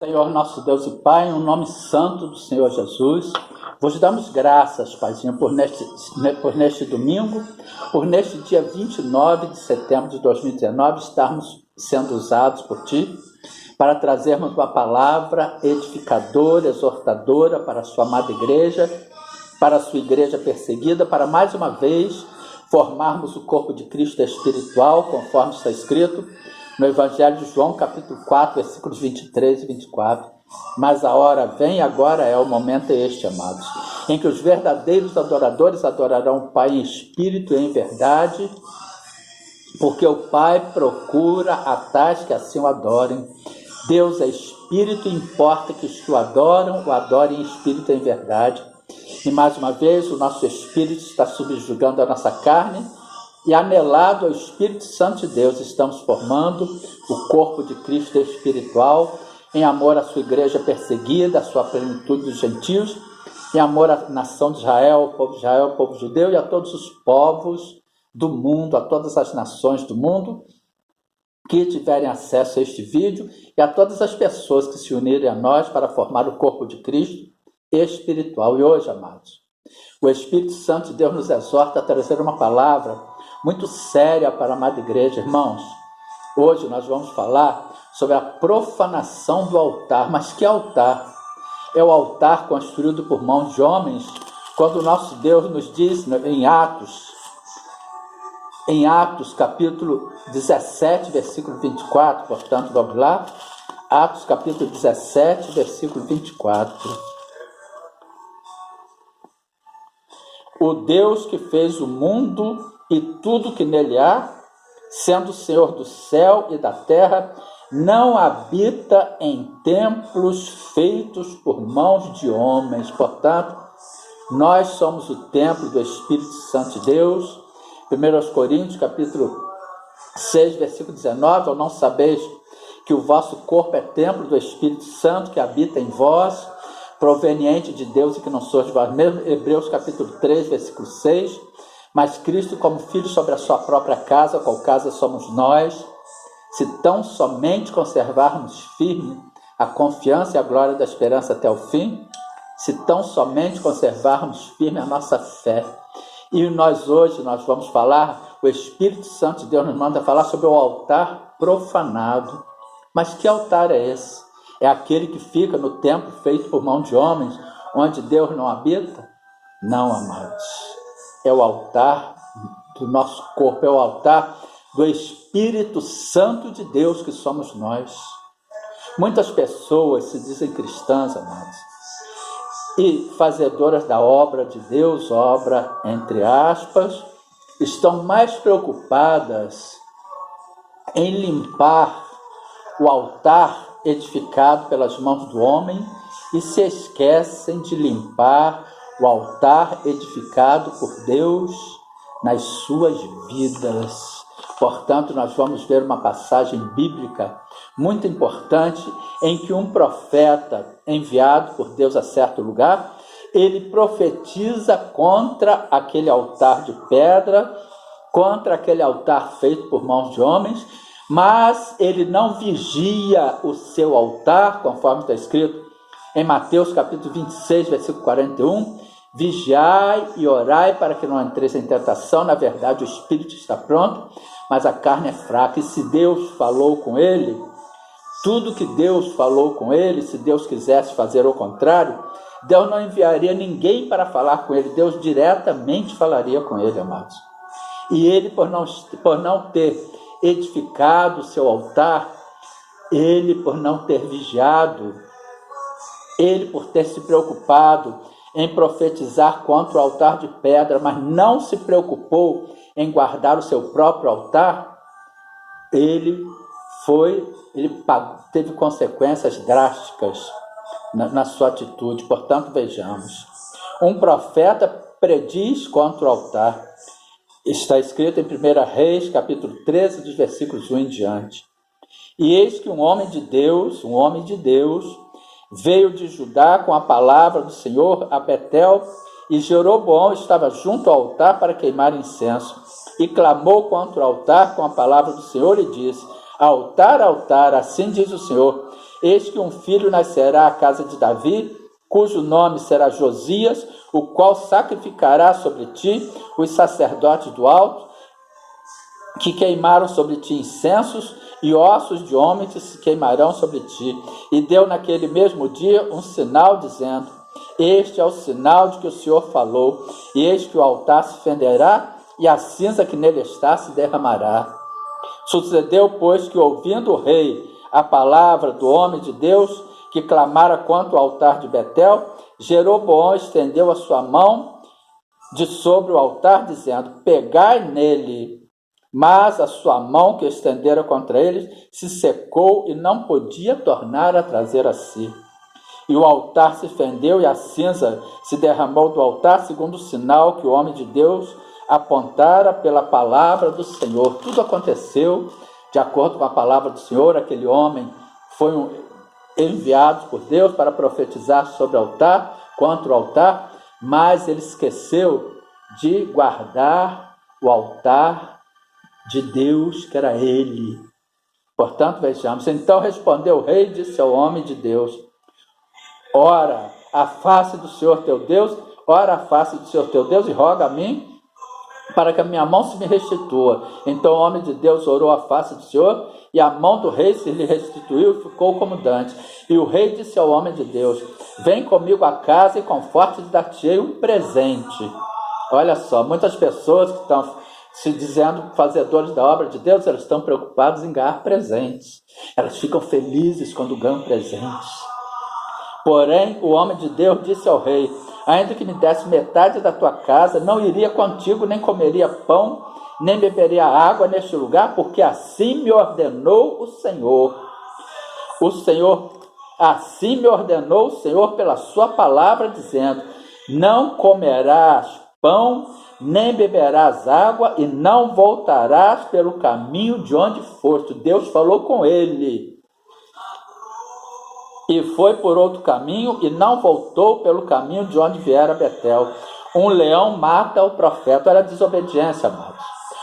Senhor nosso Deus e Pai, em nome santo do Senhor Jesus, vos damos graças, Paizinho, por neste domingo, por neste dia 29 de setembro de 2019, estarmos sendo usados por Ti para trazermos uma palavra edificadora, exortadora para a Sua amada igreja, para a Sua igreja perseguida, para mais uma vez formarmos o corpo de Cristo espiritual, conforme está escrito no Evangelho de João, capítulo 4, versículos 23 e 24. Mas a hora vem, agora é o momento este, amados, em que os verdadeiros adoradores adorarão o Pai em espírito e em verdade, porque o Pai procura a tais que assim o adorem. Deus é espírito e importa que os que o adorem em espírito e em verdade. E mais uma vez, o nosso espírito está subjugando a nossa carne, e anelado ao Espírito Santo de Deus, estamos formando o corpo de Cristo espiritual, em amor à sua igreja perseguida, à sua plenitude dos gentios, em amor à nação de Israel, o povo judeu, e a todos os povos do mundo, a todas as nações do mundo que tiverem acesso a este vídeo, e a todas as pessoas que se unirem a nós para formar o corpo de Cristo espiritual. E hoje, amados, o Espírito Santo de Deus nos exorta a trazer uma palavra muito séria para a amada igreja. Irmãos, hoje nós vamos falar sobre a profanação do altar. Mas que altar? É o altar construído por mãos de homens, quando o nosso Deus nos diz em Atos capítulo 17, versículo 24, portanto, vamos lá, Atos capítulo 17, versículo 24. O Deus que fez o mundo e tudo que nele há, sendo o Senhor do céu e da terra, não habita em templos feitos por mãos de homens. Portanto, nós somos o templo do Espírito Santo de Deus. 1 Coríntios, capítulo 6, versículo 19, ou não sabeis que o vosso corpo é templo do Espírito Santo que habita em vós, proveniente de Deus e que não sois de vós mesmos. Hebreus capítulo 3, versículo 6. Mas Cristo como filho sobre a sua própria casa, qual casa somos nós, se tão somente conservarmos firme a confiança e a glória da esperança até o fim, se tão somente conservarmos firme a nossa fé. E hoje nós vamos falar, o Espírito Santo de Deus nos manda falar sobre o altar profanado. Mas que altar é esse? É aquele que fica no templo feito por mão de homens, onde Deus não habita? Não, amados. É o altar do nosso corpo, é o altar do Espírito Santo de Deus que somos nós. Muitas pessoas se dizem cristãs, amados, e fazedoras da obra de Deus, obra entre aspas, estão mais preocupadas em limpar o altar edificado pelas mãos do homem e se esquecem de limpar o altar edificado por Deus nas suas vidas. Portanto, nós vamos ver uma passagem bíblica muito importante em que um profeta enviado por Deus a certo lugar, ele profetiza contra aquele altar de pedra, contra aquele altar feito por mãos de homens, mas ele não vigia o seu altar, conforme está escrito em Mateus capítulo 26, versículo 41, vigiai e orai para que não entreis em tentação. Na verdade, o espírito está pronto, mas a carne é fraca. E se Deus falou com ele, tudo que Deus falou com ele, se Deus quisesse fazer o contrário, Deus não enviaria ninguém para falar com ele, Deus diretamente falaria com ele, amados. E ele, por não ter edificado o seu altar, ele por não ter vigiado, ele por ter se preocupado em profetizar contra o altar de pedra, mas não se preocupou em guardar o seu próprio altar, ele teve consequências drásticas na sua atitude. Portanto, vejamos, um profeta prediz contra o altar. Está escrito em 1 Reis, capítulo 13, dos versículos 1 em diante. E eis que um homem de Deus, veio de Judá com a palavra do Senhor a Betel, e Jeroboão estava junto ao altar para queimar incenso. E clamou contra o altar com a palavra do Senhor e disse: altar, altar, assim diz o Senhor, Eis que um filho nascerá à casa de Davi, cujo nome será Josias, o qual sacrificará sobre ti os sacerdotes do alto, que queimaram sobre ti incensos, e ossos de homens que se queimarão sobre ti. E deu naquele mesmo dia um sinal, dizendo: este é o sinal de que o Senhor falou, e eis que o altar se fenderá, e a cinza que nele está se derramará. Sucedeu, pois, que ouvindo o rei a palavra do homem de Deus, que clamara contra o altar de Betel, Jeroboão estendeu a sua mão de sobre o altar, dizendo: pegai nele. Mas a sua mão que estendera contra eles se secou e não podia tornar a trazer a si. E o altar se fendeu e a cinza se derramou do altar, segundo o sinal que o homem de Deus apontara pela palavra do Senhor. Tudo aconteceu de acordo com a palavra do Senhor. Aquele homem foi enviado por Deus para profetizar sobre o altar, contra o altar, mas ele esqueceu de guardar o altar de Deus, que era ele. Portanto, vejamos. Então respondeu o rei e disse ao homem de Deus: ora a face do Senhor teu Deus, ora a face do Senhor teu Deus, e roga a mim para que a minha mão se me restitua. Então o homem de Deus orou a face do Senhor, e a mão do rei se lhe restituiu e ficou como dantes. E o rei disse ao homem de Deus: vem comigo a casa e conforte de dar-te-ei um presente. Olha só, muitas pessoas que estão se dizendo fazedores da obra de Deus, elas estão preocupadas em ganhar presentes. Elas ficam felizes quando ganham presentes. Porém, o homem de Deus disse ao rei: ainda que me desse metade da tua casa, não iria contigo, nem comeria pão, nem beberia água neste lugar, porque assim me ordenou o Senhor. Assim me ordenou o Senhor pela sua palavra, dizendo: não comerás pão, nem beberás água, e não voltarás pelo caminho de onde foste. Deus falou com ele. E foi por outro caminho, e não voltou pelo caminho de onde viera Betel. Um leão mata o profeta. Olha a desobediência, amados.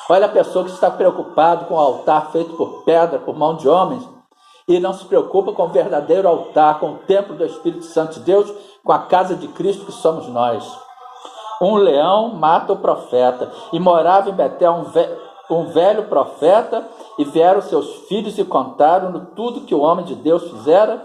Olha a pessoa que está preocupada com o altar feito por pedra, por mão de homens, e não se preocupa com o verdadeiro altar, com o templo do Espírito Santo de Deus, com a casa de Cristo que somos nós. Um leão mata o profeta, e morava em Betel um velho profeta, e vieram seus filhos e contaram-no tudo que o homem de Deus fizera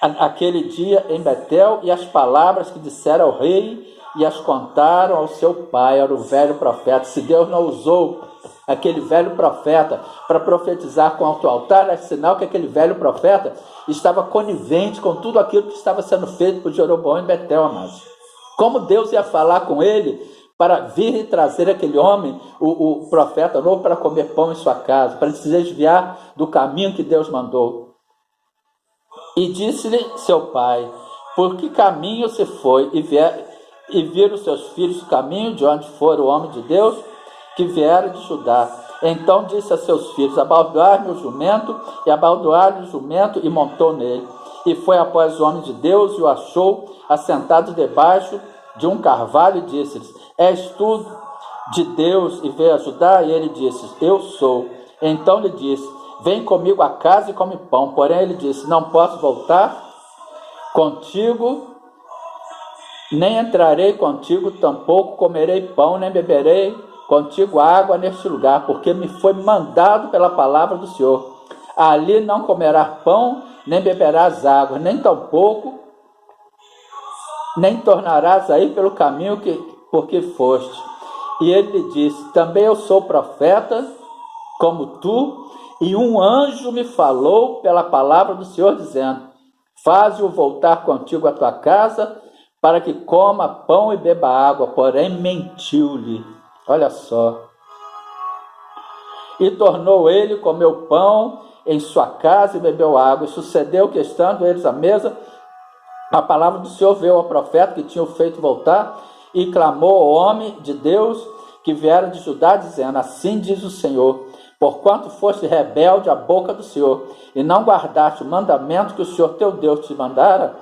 aquele dia em Betel, e as palavras que dissera ao rei, e as contaram ao seu pai. Era o velho profeta. Se Deus não usou aquele velho profeta para profetizar contra o altar, é sinal que aquele velho profeta estava conivente com tudo aquilo que estava sendo feito por Jeroboão em Betel, amados. Como Deus ia falar com ele para vir e trazer aquele homem, o profeta novo, para comer pão em sua casa, para se desviar do caminho que Deus mandou. E disse-lhe seu pai: por que caminho se foi? E viram seus filhos o caminho de onde fora o homem de Deus, que viera de Judá. Então disse a seus filhos: abaldoar-me o jumento, e abaldoaram-lhe o jumento, e montou nele. E foi após o homem de Deus, e o achou assentado debaixo de um carvalho, e disse-lhes: és tu de Deus, e veio ajudar? E ele disse: eu sou. Então lhe disse: vem comigo a casa e come pão. Porém ele disse: não posso voltar contigo, nem entrarei contigo, tampouco comerei pão, nem beberei contigo água neste lugar, porque me foi mandado pela palavra do Senhor: ali não comerás pão, nem beberás água, nem tampouco, nem tornarás a ir pelo caminho por que foste. E ele lhe disse: também eu sou profeta, como tu, e um anjo me falou pela palavra do Senhor, dizendo: faze-o voltar contigo à tua casa, para que coma pão e beba água. Porém mentiu-lhe. Olha só. E tornou ele, comeu pão em sua casa e bebeu água. E sucedeu que, estando eles à mesa, a palavra do Senhor veio ao profeta que tinha o feito voltar, e clamou ao homem de Deus que viera de Judá, dizendo: assim diz o Senhor: porquanto foste rebelde à boca do Senhor, e não guardaste o mandamento que o Senhor teu Deus te mandara,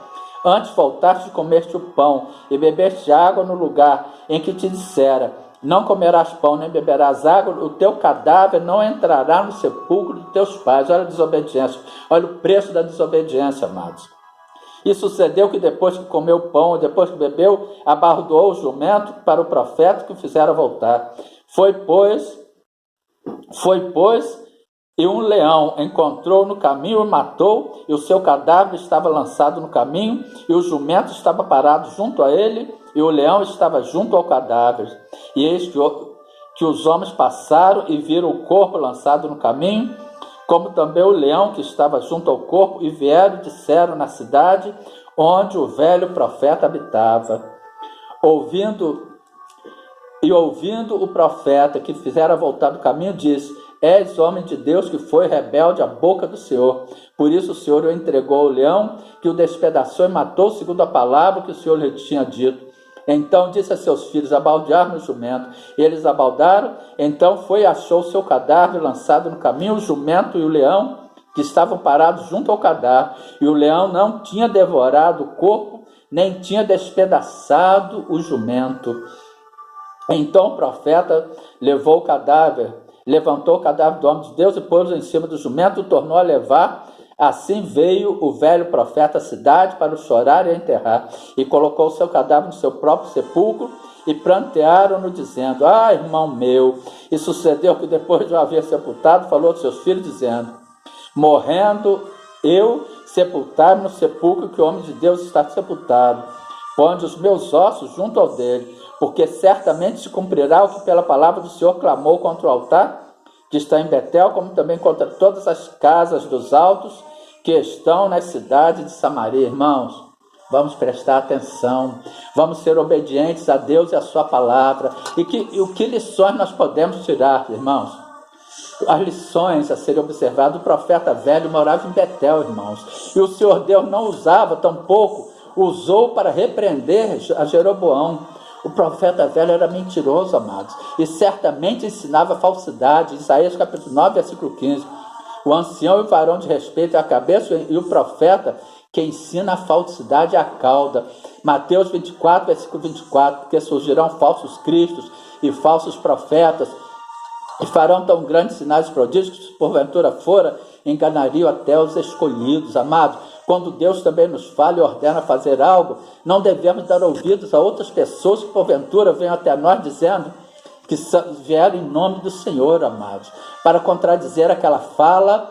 antes voltaste e comeste o pão, e bebeste água no lugar em que te dissera: não comerás pão, nem beberás água, o teu cadáver não entrará no sepulcro dos teus pais. Olha a desobediência, olha o preço da desobediência, amados. E sucedeu que depois que comeu pão, depois que bebeu, abardoou o jumento para o profeta que o fizera voltar. Foi, pois, e um leão encontrou no caminho e matou, e o seu cadáver estava lançado no caminho, e o jumento estava parado junto a ele, e o leão estava junto ao cadáver. E eis que os homens passaram e viram o corpo lançado no caminho, como também o leão que estava junto ao corpo, e vieram e disseram na cidade onde o velho profeta habitava. Ouvindo o profeta que fizera voltar do caminho, disse: És homem de Deus que foi rebelde à boca do Senhor. Por isso o Senhor o entregou ao leão, que o despedaçou e matou, segundo a palavra que o Senhor lhe tinha dito. Então disse a seus filhos: abaldear no jumento. Eles abaldaram. Então foi e achou seu cadáver lançado no caminho, o jumento e o leão, que estavam parados junto ao cadáver. E o leão não tinha devorado o corpo, nem tinha despedaçado o jumento. Então o profeta levantou o cadáver do homem de Deus e pôs-o em cima do jumento, o tornou a levar. Assim veio o velho profeta à cidade para o chorar e enterrar, e colocou o seu cadáver no seu próprio sepulcro, e prantearam-no, dizendo: Ah, irmão meu! E sucedeu que depois de o haver sepultado, falou aos seus filhos, dizendo: Morrendo eu, sepultar-me no sepulcro que o homem de Deus está sepultado. Ponde os meus ossos junto ao dele, porque certamente se cumprirá o que pela palavra do Senhor clamou contra o altar que está em Betel, como também contra todas as casas dos altos que estão nas cidades de Samaria. Irmãos, vamos prestar atenção, vamos ser obedientes a Deus e a sua palavra. E que lições nós podemos tirar, irmãos? As lições a serem observadas: o profeta velho morava em Betel, irmãos, e o Senhor Deus não usava, tampouco usou para repreender a Jeroboão. O profeta velho era mentiroso, amados, e certamente ensinava falsidade. Isaías capítulo 9, versículo 15. O ancião e o varão de respeito é a cabeça, e o profeta que ensina a falsidade é a cauda. Mateus 24, versículo 24. Porque surgirão falsos cristos e falsos profetas, e farão tão grandes sinais e prodígios que, se porventura fora, enganariam até os escolhidos. Amados, quando Deus também nos fala e ordena fazer algo, não devemos dar ouvidos a outras pessoas que porventura venham até nós dizendo que vieram em nome do Senhor, amados, para contradizer aquela fala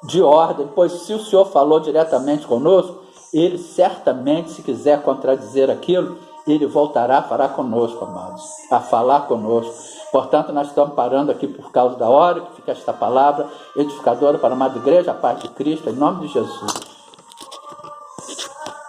de ordem, pois se o Senhor falou diretamente conosco, Ele certamente, se quiser contradizer aquilo, Ele voltará, fará conosco, amados, a falar conosco. Portanto, nós estamos parando aqui por causa da hora, que fica esta palavra edificadora para a amada igreja, a paz de Cristo, em nome de Jesus.